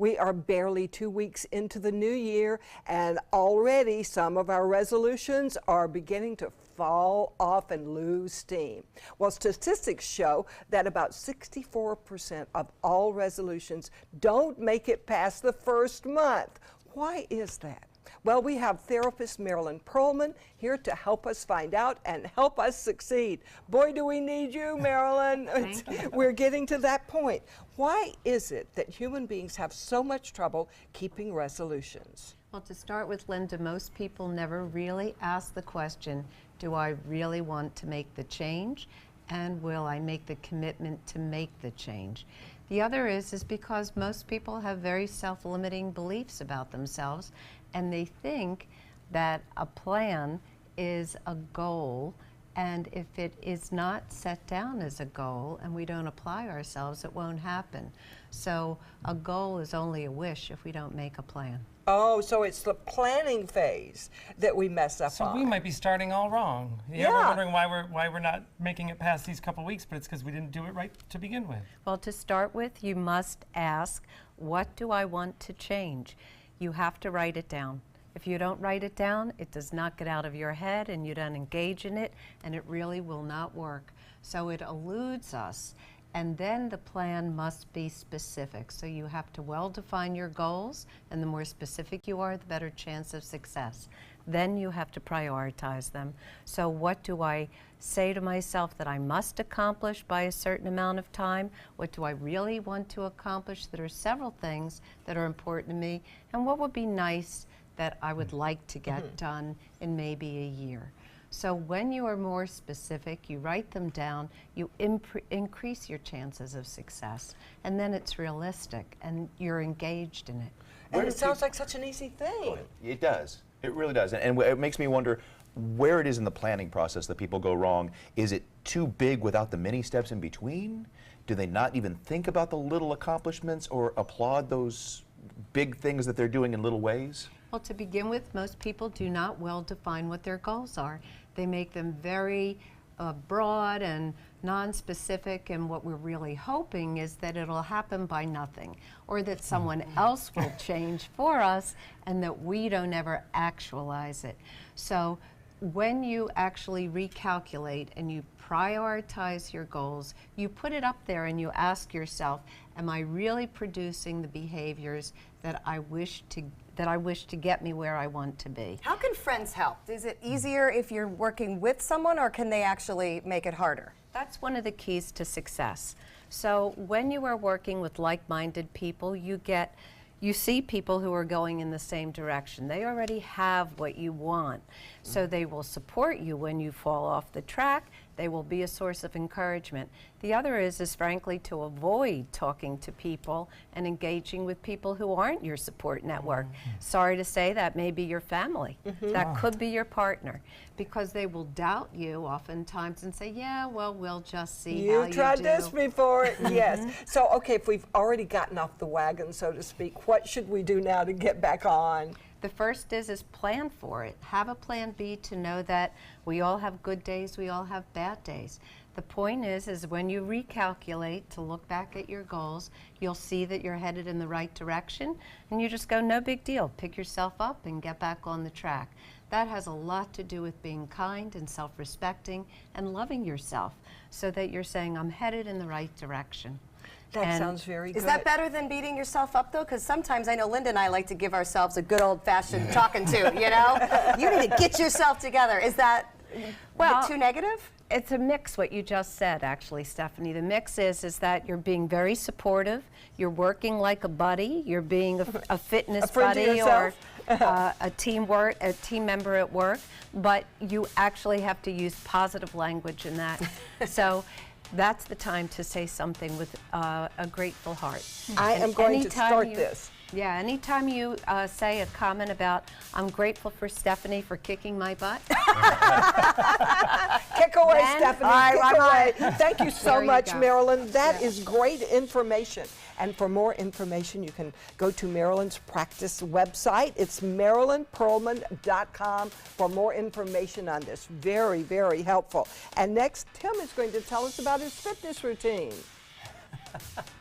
We are barely 2 weeks into the new year, and already some of our resolutions are beginning to fall off and lose steam. Well, statistics show that about 64% of all resolutions don't make it past the first month. Why is that? Well, we have therapist Marilyn Pearlman here to help us find out and help us succeed. Boy, do we need you, Marilyn. Thank you. We're getting to that point. Why is it that human beings have so much trouble keeping resolutions? Well, to start with, Linda, most people never really ask the question, do I really want to make the change? And will I make the commitment to make the change? The other is because most people have very self-limiting beliefs about themselves, and they think that a plan is a goal, and if it is not set down as a goal and we don't apply ourselves, it won't happen. So a goal is only a wish if we don't make a plan. Oh, so it's the planning phase that we mess up on. So we might be starting all wrong. Yeah. We're wondering why we're not making it past these couple weeks, but it's because we didn't do it right to begin with. Well, to start with, you must ask, what do I want to change? You have to write it down. If you don't write it down, it does not get out of your head and you don't engage in it, and it really will not work. So it eludes us. And then the plan must be specific. So you have to well define your goals, and the more specific you are, the better chance of success. Then you have to prioritize them. So what do I say to myself that I must accomplish by a certain amount of time? What do I really want to accomplish? There are several things that are important to me, and what would be nice that I would like to get done in maybe a year. So when you are more specific, you write them down, you increase your chances of success, and then it's realistic and you're engaged in it. And it sounds like such an easy thing. It does. It really does. And it makes me wonder where it is in the planning process that people go wrong. Is it too big without the many steps in between? Do they not even think about the little accomplishments or applaud those big things that they're doing in little ways? Well, to begin with, most people do not well define what their goals are. They make them very broad and non-specific, and what we're really hoping is that it'll happen by nothing, or that someone else will change for us and that we don't ever actualize it. So when you actually recalculate and you prioritize your goals, you put it up there and you ask yourself, am I really producing the behaviors that I wish to get me where I want to be? How can friends help? Is it easier if you're working with someone, or can they actually make it harder? That's one of the keys to success. So when you are working with like-minded people, you see people who are going in the same direction. They already have what you want. So they will support you when you fall off the track. They will be a source of encouragement. The other is frankly to avoid talking to people and engaging with people who aren't your support network. Sorry to say, that may be your family. That could be your partner, because they will doubt you oftentimes and say, yeah, well, we'll just see how you do. You've tried this before, yes. So, okay, if we've already gotten off the wagon, so to speak, what should we do now to get back on? The first is plan for it. Have a plan B to know that we all have good days, we all have bad days. The point is when you recalculate to look back at your goals, you'll see that you're headed in the right direction, and you just go, no big deal. Pick yourself up and get back on the track. That has a lot to do with being kind and self-respecting and loving yourself, so that you're saying, I'm headed in the right direction. That sounds very good. Is that better than beating yourself up, though? Because sometimes I know Linda and I like to give ourselves a good old-fashioned talking to, you know? You need to get yourself together. Is that too negative? It's a mix, what you just said, actually, Stephanie. The mix is that you're being very supportive, you're working like a buddy, you're being a fitness buddy or a team member at work, but you actually have to use positive language in that. So that's the time to say something with a grateful heart. I am going to start this. Yeah, anytime you say a comment about, I'm grateful for Stephanie for kicking my butt. Kick away, Stephanie, kick away. Thank you so much, go. Marilyn. That is great information. And for more information, you can go to Marilyn's practice website. It's MarilynPearlman.com for more information on this. Very, very helpful. And next, Tim is going to tell us about his fitness routine.